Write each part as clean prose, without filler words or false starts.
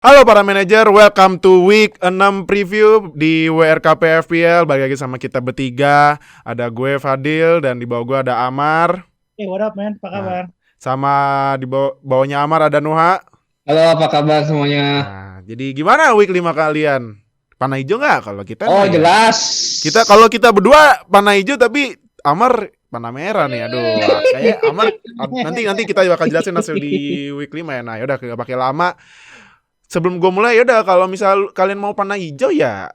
Halo para manajer, welcome to week 6 preview di WRKP FPL. Balik lagi sama kita bertiga. Ada gue Fadil dan di bawah gue ada Amar. What up man, apa Nah, kabar? sama di bawahnya Amar ada Nuha. Halo, apa kabar semuanya? Nah, jadi gimana week 5 kalian? Panah hijau nggak? Kalau kita Oh, mah ya. jelas. Kalau kita berdua panah hijau tapi Amar panah merah nih. Aduh, kayak Amar nanti kita bakal jelasin hasil di week 5 ya. Nah, yaudah gak pakai lama. Sebelum gue mulai yaudah kalau misal kalian mau panah hijau ya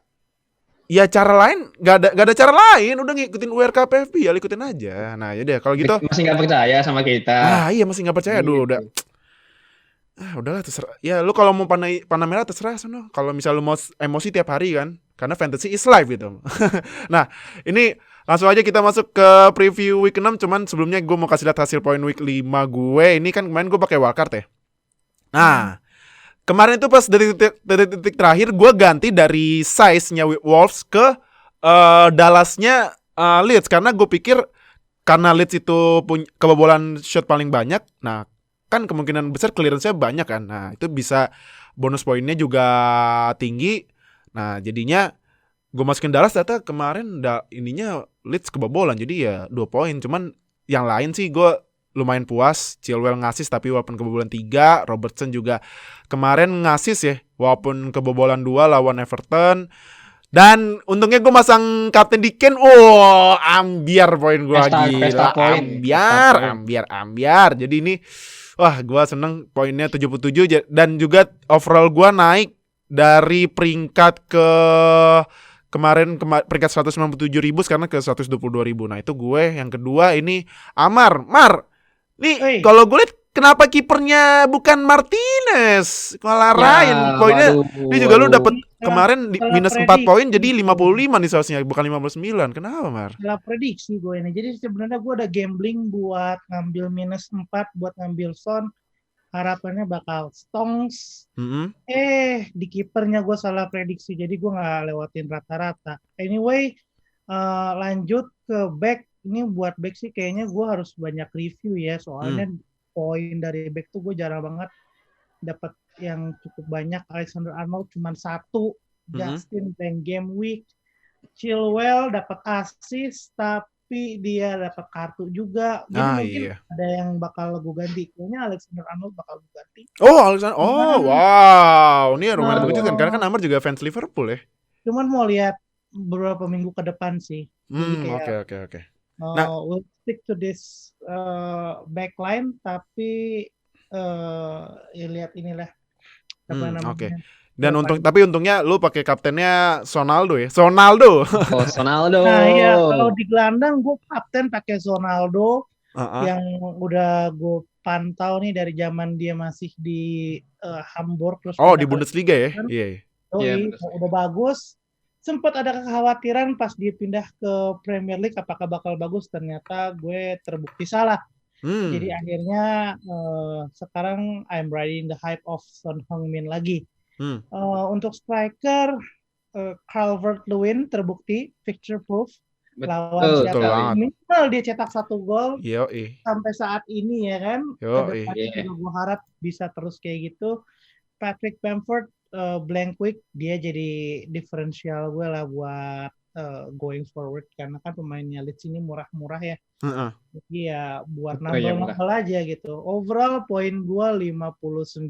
cara lain gak ada cara lain, udah ngikutin URKPFP ya ikutin aja. Nah yaudah kalau gitu. Masih nggak percaya sama kita? Iya masih nggak percaya dulu udah. Udahlah terserah. Ya lu kalau mau panah merah terserah sono. Kalau misal lu mau emosi tiap hari kan, karena fantasy is life gitu. Nah ini langsung aja kita masuk ke preview week 6. Cuman sebelumnya gue mau kasih lihat hasil poin week 5 gue. Ini kan kemarin gue pakai wildcard ya. Nah kemarin itu pas dari detik terakhir gue ganti dari size-nya Wolves ke Dallas-nya Leeds karena gue pikir karena Leeds itu punya kebobolan shot paling banyak. Nah, kan kemungkinan besar clearance-nya banyak kan. Nah, itu bisa bonus poinnya juga tinggi. Nah, jadinya gue masukin Dallas ternyata kemarin ininya Leeds kebobolan. Jadi ya 2 poin. Cuman yang lain sih gue lumayan puas. Chilwell ngasis tapi walaupun kebobolan 3. Robertson juga kemarin ngasis ya walaupun kebobolan 2 lawan Everton. Dan untungnya gue masang Kapten Diken. Ambiar poin gue gila. Ambiar. Jadi ini wah gue seneng poinnya 77. Dan juga overall gue naik dari peringkat ke kemarin peringkat 197.000 sekarang ke 122.000. Nah itu gue. Yang kedua ini Amar. Nih kalau gue liat kenapa kipernya bukan Martinez malah Ryan poinnya. Ini juga lu dapet kemarin minus 4 poin jadi 55 nih seharusnya bukan 59. Kenapa Mar? Salah prediksi gue ini. Jadi sebenarnya gue ada gambling buat ngambil minus 4 buat ngambil Son. Harapannya bakal Stones. Di kipernya gue salah prediksi. Jadi gue gak lewatin rata-rata. Anyway, lanjut ke back. Ini buat back sih kayaknya gue harus banyak review ya. Soalnya poin dari back tuh gue jarang banget dapat yang cukup banyak. Alexander Arnold cuma 1. Justin playing game week. Chilwell dapat assist tapi dia dapat kartu juga. Jadi mungkin ada yang bakal gue ganti. Kayaknya Alexander Arnold bakal gue ganti. Alexander. Wow. Ini lumayan begitu kan karena kan Amar juga fans Liverpool ya. Cuman mau lihat beberapa minggu ke depan sih. Oke. Nah, we'll stick to this backline tapi lihat inilah. Oke. Dan untungnya lu pakai kaptennya Sonaldo ya. Sonaldo. Nah iya kalau di gelandang gue kapten pakai Sonaldo yang udah gue pantau nih dari zaman dia masih di Hamburg terus. Di Bundesliga ya. Iya. Udah bagus. Sempat ada kekhawatiran pas dia pindah ke Premier League apakah bakal bagus, ternyata gue terbukti salah. Jadi akhirnya sekarang I'm riding the hype of Son Heung-min lagi. Untuk striker Calvert-Lewin terbukti fixture proof lawan siapa minimal dia cetak 1 gol sampai saat ini ya kan. Kedepannya gue harap bisa terus kayak gitu. Patrick Bamford blank week dia jadi diferensial gue lah buat going forward karena kan pemainnya Leeds ini murah-murah ya. Jadi ya buat nambah aja gitu. Overall poin gue 59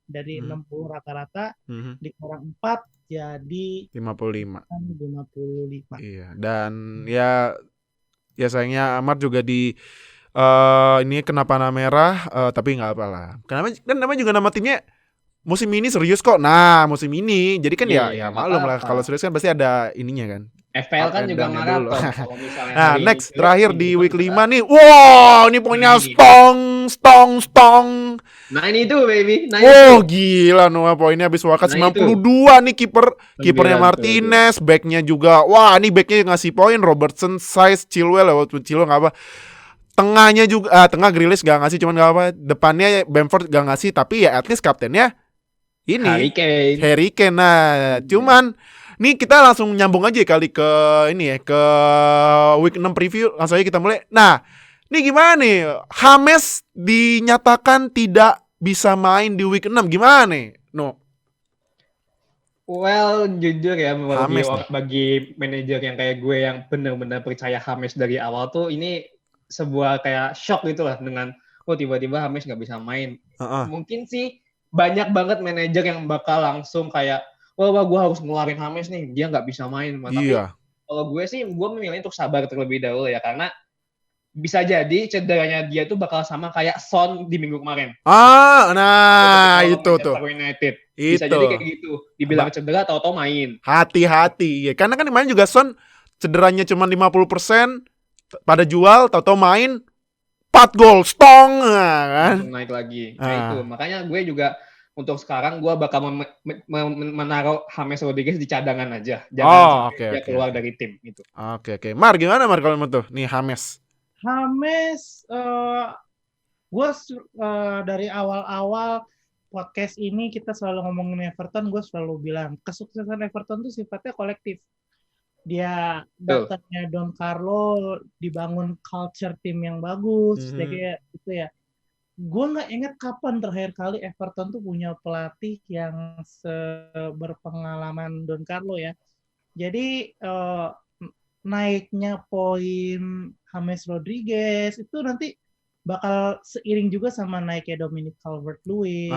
dari 60 rata-rata dikurang 4 jadi 55. Iya, dan Hmm. ya sayangnya Amar juga di ini kena panah merah, tapi nggak apalah. Kenapa? Kan namanya juga nama timnya musim ini serius kok. Nah, musim ini. Jadi kan ya maklum lah kalau serius kan pasti ada ininya kan. FPL kan juga maraton. Nah, next terakhir di week 5 nih. Wow, ini poinnya stong. Nah, ini tuh baby. Gila Noah poinnya habis wakat 92 nih kipernya Martinez, backnya juga. Wah, ini backnya ngasih poin Robertson, Size, Chilwell enggak apa. Tengahnya juga tengah Grealish gak ngasih cuman gak apa. Depannya Bamford gak ngasih tapi ya at least kaptennya ini Harry Kane. Nah, cuman nih kita langsung nyambung aja kali ke ini ya, ke week 6 preview. Langsung aja kita mulai. Nah, ini gimana nih? James dinyatakan tidak bisa main di week 6. Gimana nih? No. Well, jujur ya, James bagi manajer yang kayak gue yang benar-benar percaya James dari awal tuh, ini sebuah kayak shock gitu lah dengan tiba-tiba James nggak bisa main. Mungkin sih banyak banget manajer yang bakal langsung kayak wah gue harus ngeluarin James nih, dia nggak bisa main. Tapi kalau gue sih, gue memilih untuk sabar terlebih dahulu ya, karena bisa jadi cederanya dia tuh bakal sama kayak Son di minggu kemarin. Nah itu tuh. United. Bisa jadi kayak gitu. Dibilang cedera, tahu-tahu main. Hati-hati. Ya, karena kan kemarin juga Son cederanya cuma 50%, pada jual, tahu-tahu main 4 gol, stong kan. Naik lagi. Nah itu, makanya gue juga untuk sekarang gue bakal menaruh James Rodriguez di cadangan aja. Jangan sampai dia keluar dari tim gitu. Oke. Mar, gimana Mar kalau menurut tuh? Nih James, gue dari awal-awal podcast ini kita selalu ngomongin Everton, gue selalu bilang kesuksesan Everton itu sifatnya kolektif. Dia datangnya Don Carlo, dibangun culture tim yang bagus, kayak gitu ya. Gue nggak ingat kapan terakhir kali Everton tuh punya pelatih yang berpengalaman Don Carlo ya. Jadi naiknya poin James Rodriguez itu nanti bakal seiring juga sama naiknya Dominic Calvert-Lewin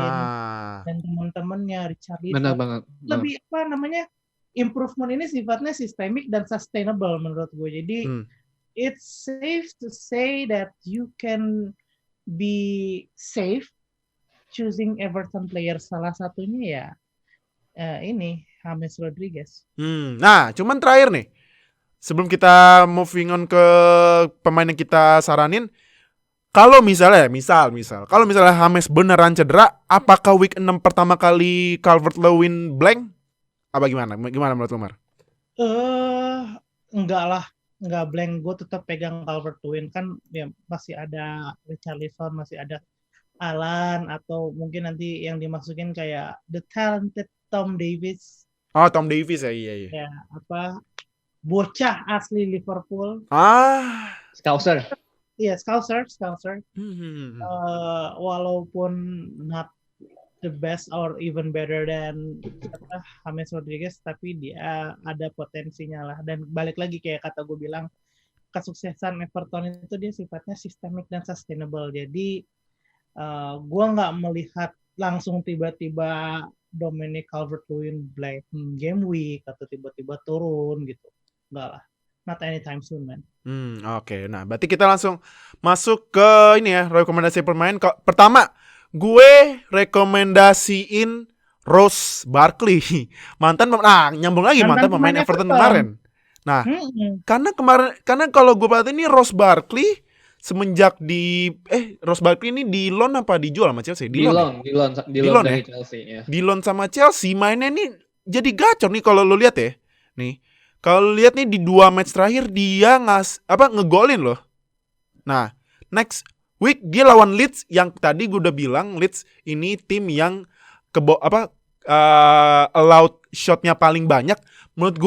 dan teman-temannya Richarlison. Benar banget. Lebih improvement ini sifatnya sistemik dan sustainable menurut gue. Jadi it's safe to say that you can be safe choosing Everton player, salah satunya ya ini James Rodriguez. Nah, cuman terakhir nih, sebelum kita moving on ke pemain yang kita saranin, kalau misalnya, kalau misalnya James beneran cedera, apakah week 6 pertama kali Calvert-Lewin blank? Apa gimana? Gimana menurut lu, Mar? Enggak blank. Gue tetap pegang Calvert-Lewin, kan ya masih ada Richarlison, masih ada Alan, atau mungkin nanti yang dimasukin kayak the talented Tom Davies. Tom Davies ya, iya. Ya, bocah asli Liverpool. Scouser. Iya, Scouser. Walaupun not the best or even better than James Rodriguez, tapi dia ada potensinya lah. Dan balik lagi kayak kata gue bilang, kesuksesan Everton itu dia sifatnya sistemik dan sustainable. Jadi gue nggak melihat langsung tiba-tiba Dominic Calvert-Lewin blank game week atau tiba-tiba turun gitu. Enggak lah. Not anytime soon, man. Oke. Nah, berarti kita langsung masuk ke ini ya, rekomendasi pemain. Pertama, gue rekomendasiin Ross Barkley. Nyambung lagi mantan pemain Everton kemarin. Nah, karena kalau gue perhatiin ini Ross Barkley semenjak Ross Barkley ini di loan apa dijual sama Chelsea? Di loan dari Chelsea ya. Di loan sama Chelsea, mainnya nih jadi gacor nih kalau lu lihat ya. Nih. Kalau lihat nih di 2 match terakhir dia ngegolin loh. Nah, next week dia lawan Leeds yang tadi gue udah bilang Leeds ini tim yang allowed shotnya paling banyak. Menurut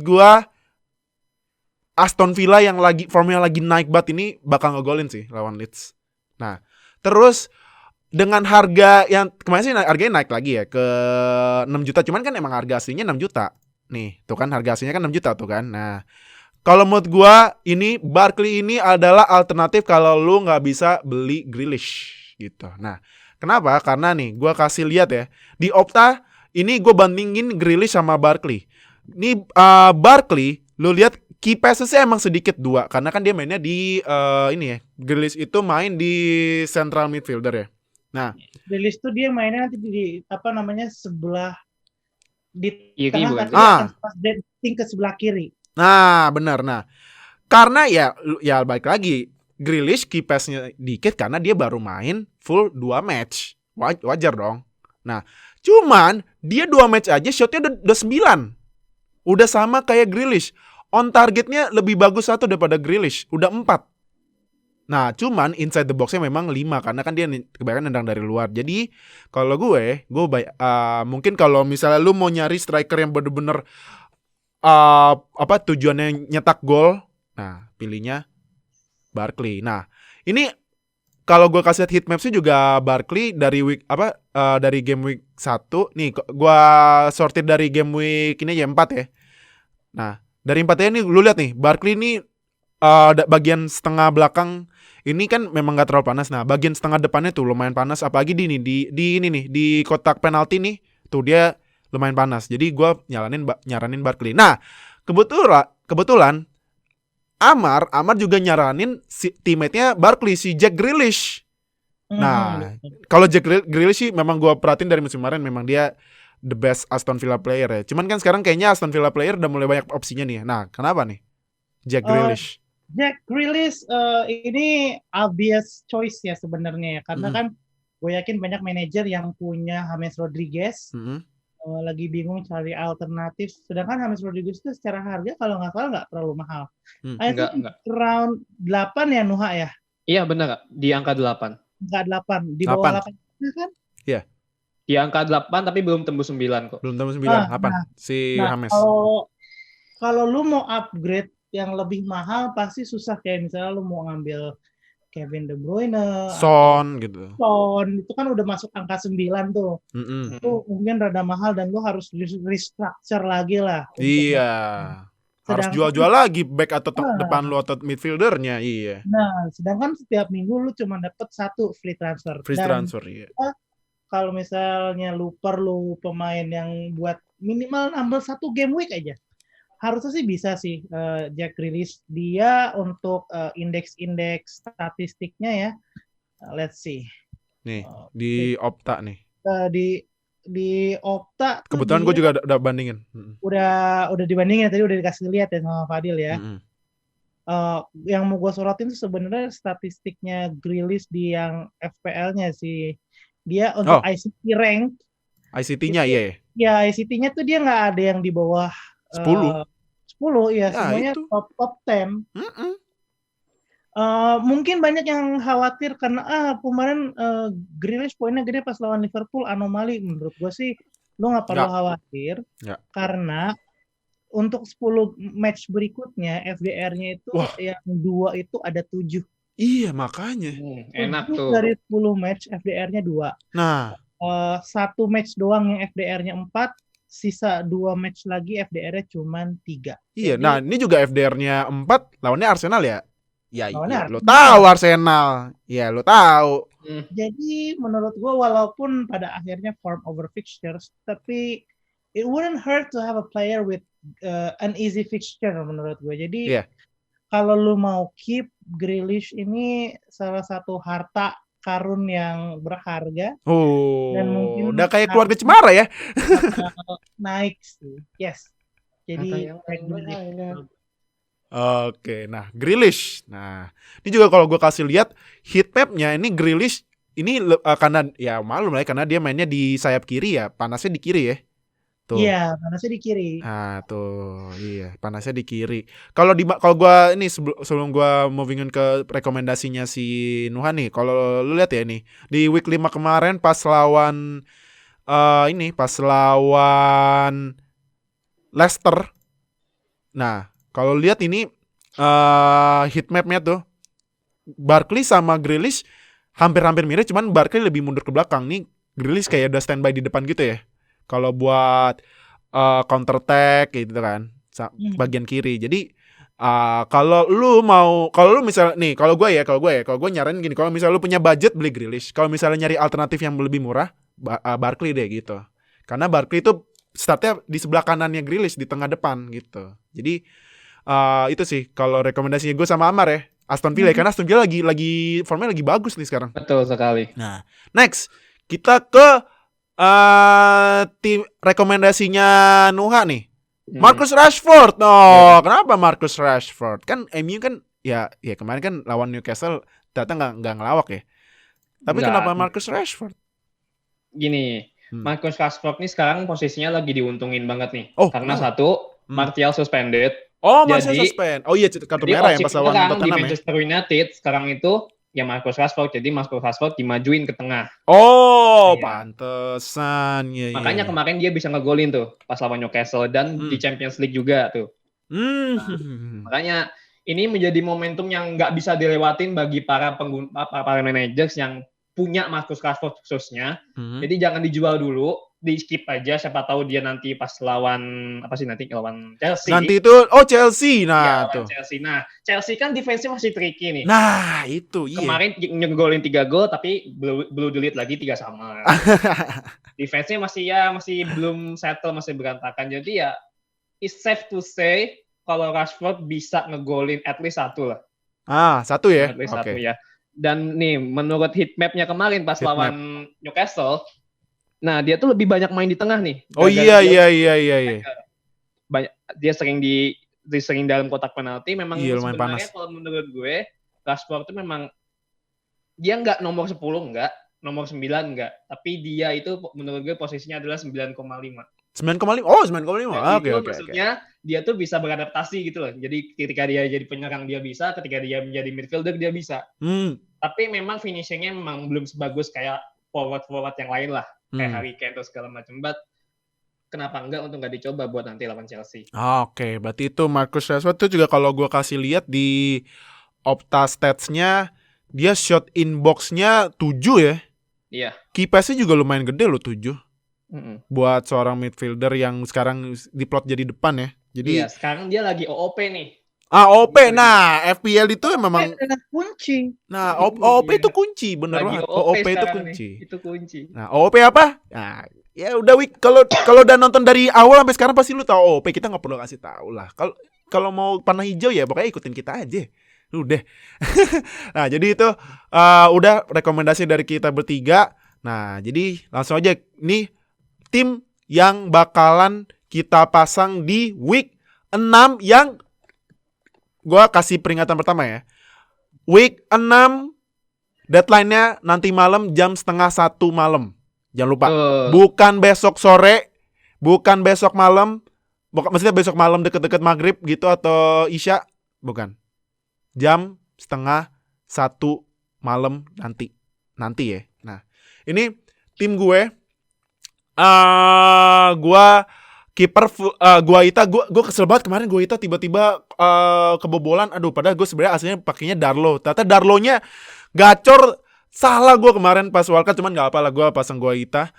gue Aston Villa yang formnya lagi naik banget ini bakal ngegolin sih lawan Leeds. Nah, terus dengan harga yang kemarin sih harganya naik lagi ya ke 6 juta, cuman kan emang harga aslinya 6 juta. Nih, tuh kan harga aslinya kan 6 juta tuh kan. Nah, kalau menurut gua ini Barkley ini adalah alternatif kalau lu nggak bisa beli Grealish gitu. Nah, kenapa? Karena nih gua kasih lihat ya. Di Opta ini gua bandingin Grealish sama Barkley. Ini Barkley lu lihat key passes-nya emang sedikit 2 karena kan dia mainnya di ini ya. Grealish itu main di central midfielder ya. Nah, Grealish tuh dia mainnya nanti di sebelah di tengah pas ke sebelah kiri. Nah, benar. Nah, karena ya balik lagi Grealish key pass-nya dikit karena dia baru main full 2 match. Wajar dong. Nah, cuman dia 2 match aja shotnya udah 9. Udah sama kayak Grealish. On targetnya lebih bagus 1 daripada Grealish. Udah 4. Nah, cuman inside the box-nya memang 5 karena kan dia kebanyakan nendang dari luar. Jadi, kalau gue mungkin kalau misalnya lu mau nyari striker yang bener-bener tujuannya nyetak gol, nah pilihnya Barkley. Nah, ini kalau gue kasih lihat heat map sih juga Barkley dari dari game week 1 nih, gue sortir dari game week ini aja 4 ya. Nah, dari 4 ini lu lihat nih, Barkley ini bagian setengah belakang ini kan memang gak terlalu panas. Nah, bagian setengah depannya tuh lumayan panas, apalagi di ini nih, di kotak penalti nih, tuh dia lumayan panas. Jadi gue nyaranin Barkley. Nah, kebetulan Amar juga nyaranin si teammate-nya Barkley, si Jack Grealish. Nah, kalau Jack Grealish sih memang gue perhatiin dari musim kemarin memang dia the best Aston Villa player ya. Cuman kan sekarang kayaknya Aston Villa player udah mulai banyak opsinya nih. Nah, kenapa nih Jack Grealish? Jack Grealish ini obvious choice ya sebenarnya ya, karena kan gue yakin banyak manajer yang punya James Rodriguez lagi bingung cari alternatif. Sedangkan James Rodriguez itu secara harga kalau nggak salah nggak terlalu mahal. Enggak. Round 8 ya Nuha ya? Iya benar, di angka 8. Angka 8, di bawah 8 kan? Iya. Di angka 8 tapi belum tembus 9 kok. Belum tembus 9, 8 si James. Kalau lu mau upgrade yang lebih mahal pasti susah, kayak misalnya lu mau ngambil Kevin De Bruyne, Son gitu. Son itu kan udah masuk angka 9 tuh. Itu mungkin rada mahal dan lu harus restructure lagi lah. Iya. Harus jual-jual lagi back atau depan lu atau midfieldernya, iya. Nah, sedangkan setiap minggu lu cuma dapat 1 free transfer. Iya. Kalau misalnya lu perlu pemain yang buat minimal nambah 1 game week aja, harusnya sih bisa sih Jack Grealish. Dia untuk indeks statistiknya ya, let's see. Nih, di Opta nih. Di Opta kebetulan gue juga udah bandingin. Udah dibandingin, tadi udah dikasih lihat ya sama Fadil ya. Yang mau gue sorotin tuh sebenarnya statistiknya Grealish di yang FPL-nya sih. Dia untuk ICT rank. ICT-nya iya. Ya, ICT-nya tuh dia nggak ada yang di bawah 10 ya, semuanya itu. top 10. Mungkin banyak yang khawatir karena kemarin Grealish poinnya gede pas lawan Liverpool, anomali. Menurut gue sih lu nggak perlu khawatir karena untuk 10 match berikutnya FDR-nya itu yang 2 itu ada 7. Iya, makanya. Enak tuh. Dari 10 match FDR-nya 2. Nah, 1 match doang yang FDR-nya 4, sisa 2 match lagi FDR-nya cuma 3. Iya, jadi, nah ini juga FDR-nya 4, lawannya Arsenal ya? Ya, lo tahu Arsenal. Ya, lo tahu. Jadi menurut gue walaupun pada akhirnya form over fixtures, tapi it wouldn't hurt to have a player with an easy fixture menurut gue. Jadi kalau lu mau keep Grealish ini salah satu harta karun yang berharga. Dan mungkin udah kayak keluarga Cemara ya. Naik sih. Yes. Jadi Oke, nah Grealish. Nah, ini juga kalau gue kasih lihat heat map-nya ini Grealish ini karena ya malum lah ya, karena dia mainnya di sayap kiri ya, panasnya di kiri ya. Tuh. Iya, panasnya di kiri. Nah, tuh. Iya, panasnya di kiri. Kalau gue ini sebelum gue moving on ke rekomendasinya si Nuha nih, kalau lu lihat ya nih, di week 5 kemarin pas lawan Leicester. Nah, kalau lihat ini heat map-nya tuh Barkley sama Grealish hampir-hampir mirip, cuman Barkley lebih mundur ke belakang nih. Grealish kayak udah standby di depan gitu ya. Kalau buat counter attack gitu kan, bagian kiri. Jadi kalau lu nyaranin gini, kalau misalnya lu punya budget beli Grealish, kalau misalnya nyari alternatif yang lebih murah, Barkley deh gitu. Karena Barkley itu startnya di sebelah kanannya Grealish, di tengah depan gitu. Jadi itu sih kalau rekomendasinya gue sama Amar ya, Aston Villa, karena Aston Villa lagi formnya lagi bagus nih sekarang. Betul sekali. Nah, next kita ke tim rekomendasinya Nuha nih. Marcus Rashford. Kenapa Marcus Rashford? Kan MU kan ya kemarin kan lawan Newcastle ternyata nggak ngelawak ya. Tapi kenapa Marcus Rashford? Gini, Marcus Rashford nih sekarang posisinya lagi diuntungin banget nih. Karena Martial suspended. Martial suspend. Oh iya, kartu merah ya pas lawan Tottenham di Manchester United sekarang itu ya Marcus Rashford, jadi Marcus Rashford dimajuin ke tengah. Pantesan. Makanya kemarin dia bisa ngegolin tuh pas lawan Newcastle dan di Champions League juga tuh. Makanya ini menjadi momentum yang nggak bisa dilewatin bagi para managers yang punya Marcus Rashford khususnya. Jadi jangan dijual dulu, di skip aja. Siapa tahu dia nanti pas lawan Chelsea. Nanti itu Chelsea, nah ya, tuh. Chelsea. Nah, Chelsea kan defense-nya masih tricky nih. Nah itu iya. Kemarin ngegolin 3 gol tapi blue delete lagi 3 sama. Defense-nya masih belum settle, masih berantakan. Jadi ya it's safe to say kalau Rashford bisa ngegolin at least 1 lah. 1 ya? At least 1 ya. Dan nih, menurut heatmap-nya kemarin pas lawan Newcastle, nah dia tuh lebih banyak main di tengah nih. Oh iya. Banyak, dia sering dalam kotak penalti. Memang sebenarnya kalau menurut gue, Rashford itu memang dia nggak nomor 10, nggak. Nomor 9 enggak, tapi dia itu menurut gue posisinya adalah 9,5. 9,5. Oh, 9,5. Oke. Maksudnya dia tuh bisa beradaptasi gitu loh. Jadi ketika dia jadi penyerang dia bisa, ketika dia menjadi midfielder dia bisa. Tapi memang finishingnya memang belum sebagus kayak forward yang lain lah, kayak Harry Kane atau segala macam. But kenapa enggak untuk nggak dicoba buat nanti lawan Chelsea? Oke, berarti itu Marcus Rashford tuh juga kalau gue kasih lihat di Opta Stats-nya, dia shot in box-nya 7 ya. Iya. Key pass-nya juga lumayan gede loh 7. Buat seorang midfielder yang sekarang diplot jadi depan ya. Jadi iya, sekarang dia lagi OOP nih. OP. Nah, FPL itu memang kunci. Nah, OOP itu kunci, bener banget. OOP itu kunci. Itu kunci. Nah, OOP apa? Nah, ya udah kalau udah nonton dari awal sampai sekarang pasti lu tahu OOP. Kita nggak perlu kasih tahu lah. Kalau mau panah hijau ya pokoknya ikutin kita aja. Udah. Nah, jadi itu udah rekomendasi dari kita bertiga. Nah, jadi langsung aja nih tim yang bakalan kita pasang di week 6 yang gua kasih peringatan pertama ya. Week 6 deadline-nya nanti malam jam 12:30 malam. Jangan lupa. Bukan besok sore, bukan besok malam, maksudnya besok malam deket-deket maghrib gitu atau isya, bukan. Jam 12:30 malam nanti ya. Nah, ini tim gue. Kiper Guaita, gue kesel banget kemarin Guaita tiba-tiba kebobolan. Aduh, padahal gue sebenarnya aslinya pakainya Darlow. Ternyata Darlow-nya gacor. Salah gue kemarin pas World Cup, cuman nggak apa lah, gue pasang Guaita.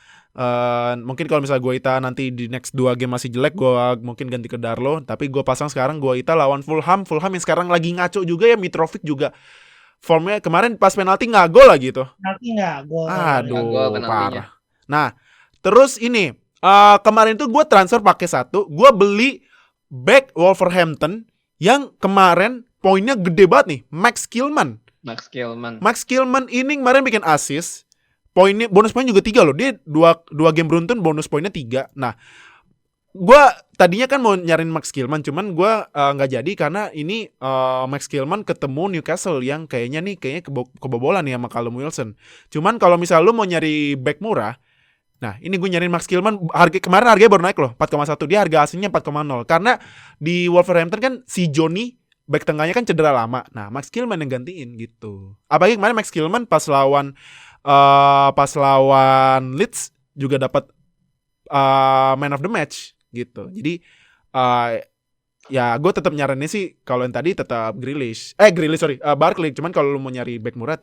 Mungkin kalau misalnya Guaita nanti di next 2 game masih jelek, gue mungkin ganti ke Darlow. Tapi gue pasang sekarang Guaita lawan Fulham yang sekarang lagi ngaco juga ya. Mitrovic juga formnya kemarin pas penalti nggak gol lagi tuh. Penalti nggak gol. Aduh, parah. Nah, terus ini kemarin tuh gue transfer pakai 1, gue beli back Wolverhampton yang kemarin poinnya gede banget nih, Max Kilman ini kemarin bikin assist. Poinnya, bonus poin juga 3 loh. Dia 2 game beruntun bonus poinnya 3. Nah, gue tadinya kan mau nyariin Max Kilman, cuman gue nggak jadi karena ini Max Kilman ketemu Newcastle yang kayaknya kebobolan nih sama Callum Wilson. Cuman kalau misal lu mau nyari back murah, nah ini gue nyariin Max Kilman, kemarin harganya baru naik loh, 4,1. Dia harga aslinya 4,0. Karena di Wolverhampton kan si Johnny back tengahnya kan cedera lama. Nah, Max Kilman yang gantiin gitu. Apalagi kemarin Max Kilman pas lawan Leeds juga dapat man of the match gitu. Jadi ya gue tetap nyaranin sih kalau yang tadi tetap Barkley. Cuman kalau lu mau nyari back murah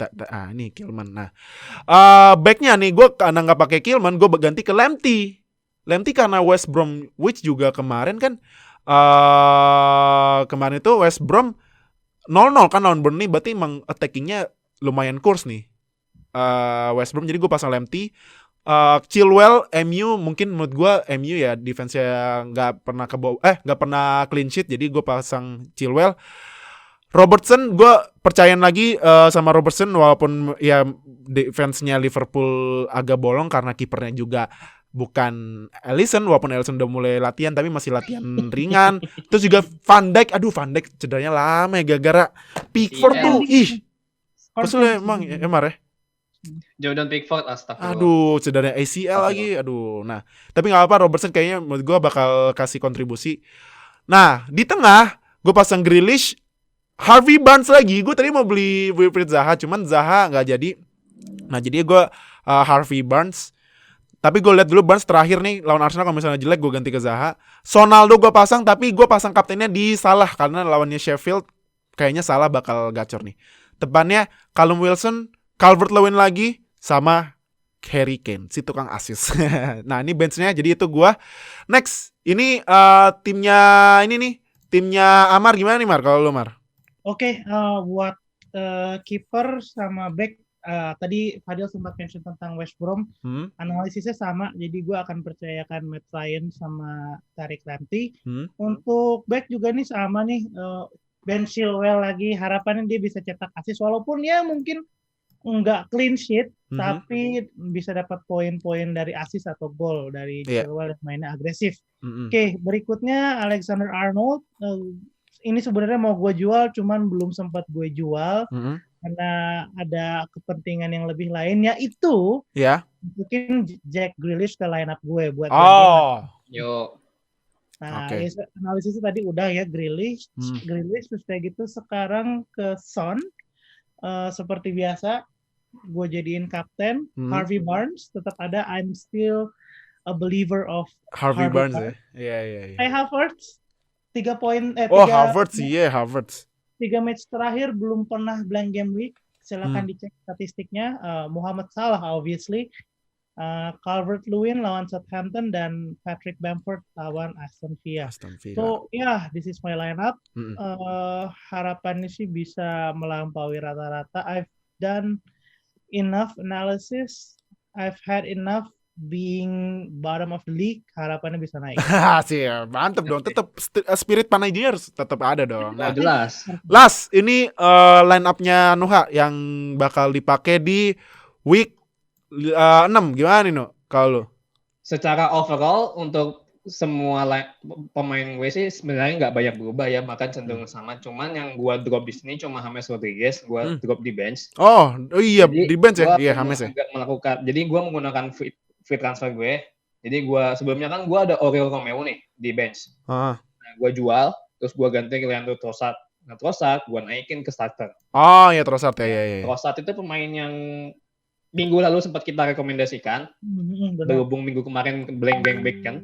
ini Kilman. Nah, backnya nih gue karena nggak pakai Kilman, gue ganti ke Lamptey karena West Bromwich juga kemarin kan kemarin itu West Brom 0-0 kan lawan Burnley, berarti emang attackingnya lumayan kurs nih West Brom. Jadi gue pasang Lamptey. Chilwell MU, mungkin menurut gue MU ya defense-nya nggak pernah clean sheet, jadi gue pasang Chilwell. Robertson, gue percayaan lagi sama Robertson walaupun ya defense-nya Liverpool agak bolong karena kipernya juga bukan Alisson, walaupun Alisson udah mulai latihan tapi masih latihan ringan. Terus juga Van Dijk cederanya lama ya gara-gara Pickford tuh. Kesel emang ya Jordan Pickford, astagfirullah. Aduh, cederanya ACL lagi. Aduh. Nah, tapi gak apa-apa, Robertson kayaknya menurut gue bakal kasih kontribusi. Nah, di tengah gue pasang Grealish, Harvey Barnes lagi. Gue tadi mau beli Wilfried Zaha, cuman Zaha gak jadi. Nah, jadi gue Harvey Barnes. Tapi gue lihat dulu Barnes terakhir nih lawan Arsenal, kalau misalnya jelek gue ganti ke Zaha. Sonaldo gue pasang, tapi gue pasang kaptennya di Salah karena lawannya Sheffield. kayaknya Salah bakal gacor nih. Depannya Callum Wilson, Calvert-Lewin lagi, sama Harry Kane, si tukang asis. Nah ini benchnya, jadi itu gua. Next, ini timnya ini nih, timnya Amar gimana nih Mar? Kalau lu Mar? Oke, buat kiper sama back, tadi Fadil sempat mention tentang West Brom, analisisnya sama, jadi gue akan percayakan Matt Ryan sama Tariq Lamptey. Untuk back juga nih sama nih, Ben Chilwell lagi, harapannya dia bisa cetak assist, walaupun ya mungkin nggak clean sheet, tapi bisa dapat poin-poin dari assist atau gol dari Chilwell yang mainnya agresif. Oke, berikutnya Alexander Arnold. Ini sebenarnya mau gue jual, cuman belum sempat gue jual karena ada kepentingan yang lebih lain, yaitu mungkin Jack Grealish ke lineup gue buat yo. Nah, analisisnya tadi udah ya, Grealish terus kayak gitu. Sekarang ke Son, seperti biasa gue jadiin kapten. Harvey Barnes tetap ada. I'm still a believer of Harvey Barnes ya. Kai Havertz 3 poin Havertz sih ya, Havertz 3 match terakhir belum pernah blank game week. Silakan dicek statistiknya. Mohamed Salah obviously, Calvert-Lewin lawan Southampton, dan Patrick Bamford lawan Aston Villa. So this is my lineup. Harapannya sih bisa melampaui rata-rata. I've done enough analysis. I've had enough being bottom of the league. Harapannya bisa naik. Sih, mantep dong. Tetap spirit Panagers tetap ada dong. Nah, jelas. Last, ini line up-nya Nuha yang bakal dipakai di week 6. Gimana nih, No? Kalau lu? Secara overall untuk semua pemain gue sih sebenarnya nggak banyak berubah ya, bahkan cenderung sama. Cuman yang gue drop di sini cuma James Rodriguez, gue drop di bench. Oh iya, jadi, di bench ya? Iya, James ya. Jadi gue menggunakan free transfer gue. Jadi gue sebelumnya kan gue ada Oriol Romeu nih di bench. Nah, gue jual, terus gue ganti ke Leandro Trossard. Nah, Trossard gue naikin ke starter. Oh ya, Trossard ya. Trossard itu pemain yang minggu lalu sempat kita rekomendasikan. Berhubung minggu kemarin blank game back kan.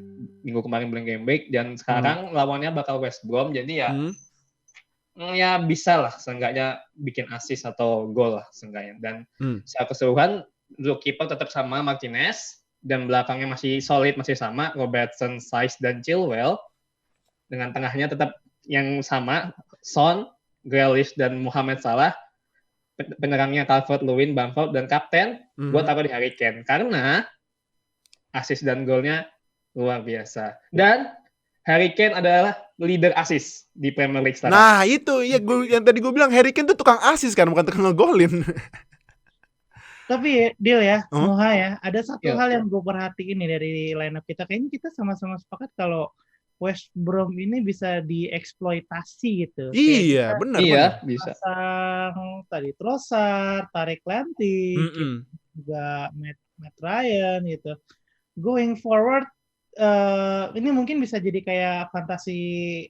Dan sekarang lawannya bakal West Brom. Jadi ya bisa lah seenggaknya bikin assist atau gol lah seenggaknya. Dan secara keseluruhan untuk keeper tetap sama Martinez, dan belakangnya masih solid, masih sama Robertson, Saiz, dan Chilwell. Dengan tengahnya tetap yang sama, Son, Grealish, dan Mohamed Salah. Penyerangnya Calvert-Lewin, Bamford, dan kapten gue taruh di Harry Kane karena assist dan golnya luar biasa. Dan Harry Kane adalah leader assist di Premier League sekarang. Nah itu ya, yang tadi gue bilang Harry Kane tuh tukang assist kan, bukan tukang ngegolin. Tapi Dil ya, Nuha ya, ada satu hal yang gue perhatiin nih dari lineup kita. Kayaknya kita sama-sama sepakat kalau West Brom ini bisa dieksploitasi gitu. Iya, benar. Iya, bisa. Pasang tadi Trossard, Tariq Lamptey, juga Matt Ryan gitu. Going forward, ini mungkin bisa jadi kayak fantasi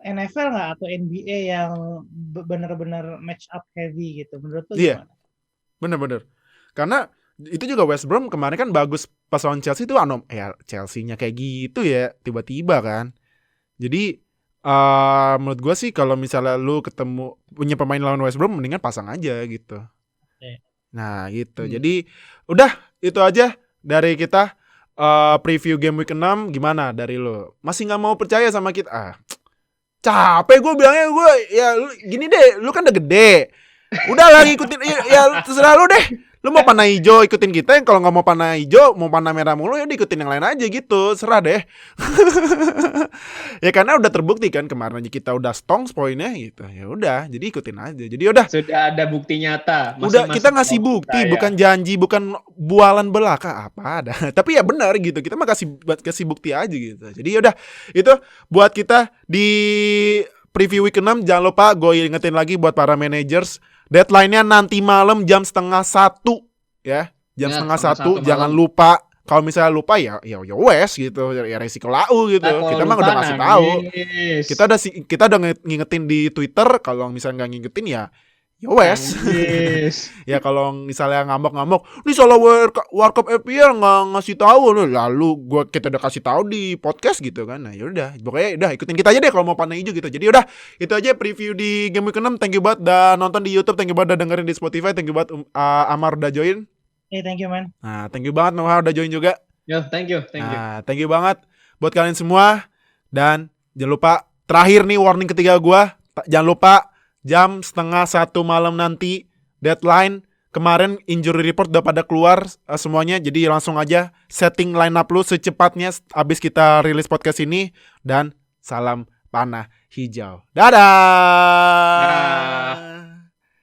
NFL nggak, atau NBA yang benar-benar match up heavy gitu. Menurut lu gimana? Bener-bener. Karena itu juga West Brom kemarin kan bagus pas lawan Chelsea tuh, Chelsea-nya kayak gitu ya tiba-tiba kan. Jadi menurut gue sih kalau misalnya lu ketemu punya pemain lawan West Brom, mendingan pasang aja gitu. Nah gitu. Jadi udah itu aja dari kita preview game week 6. Gimana dari lu? Masih gak mau percaya sama kita? Capek gue bilangnya. Gue ya gini deh, lu kan udah gede, udah lagi ikutin ya terserah lu deh. Lu mau panah hijau ikutin kita, yang kalau nggak mau panah hijau, mau panah merah mulu ya diikutin yang lain aja gitu, serah deh. Ya karena udah terbukti kan kemarin aja kita udah stongs poinnya gitu. Ya udah, jadi ikutin aja. Jadi udah. Sudah ada bukti nyata. Udah kita ngasih bukti, bukan janji, bukan bualan belaka apa ada. Tapi ya benar gitu. Kita mah kasih bukti aja gitu. Jadi ya udah, itu buat kita di preview week 6. Jangan lupa gue ingetin lagi buat para managers, deadline-nya nanti malam jam 12:30 ya. Jam 12:30 jangan lupa. Kalau misalnya lupa ya wes gitu, ya resiko lau gitu. Kita mah udah ngasih tahu. Kita udah ngingetin di Twitter, kalau misalnya nggak ngingetin ya ya wes. Yes. Ya kalau misalnya ngamuk-ngamuk, ini salah Warkop FPL nggak ngasih tahu, lalu kita udah kasih tahu di podcast gitu kan. Nah yaudah, pokoknya udah ikutin kita aja deh kalau mau panah hijau gitu. Jadi udah itu aja preview di game week 6. Thank you banget udah nonton di YouTube, thank you banget udah dengerin di Spotify, thank you banget Amar udah join. Thank you man. Nah thank you banget Noah udah join juga. Yo, thank you. Nah thank you banget buat kalian semua. Dan jangan lupa terakhir nih warning ketiga gua, jangan lupa jam 12:30 malam nanti deadline. Kemarin injury report udah pada keluar semuanya, jadi langsung aja setting line up lu secepatnya abis kita rilis podcast ini. Dan salam panah hijau. Dadah.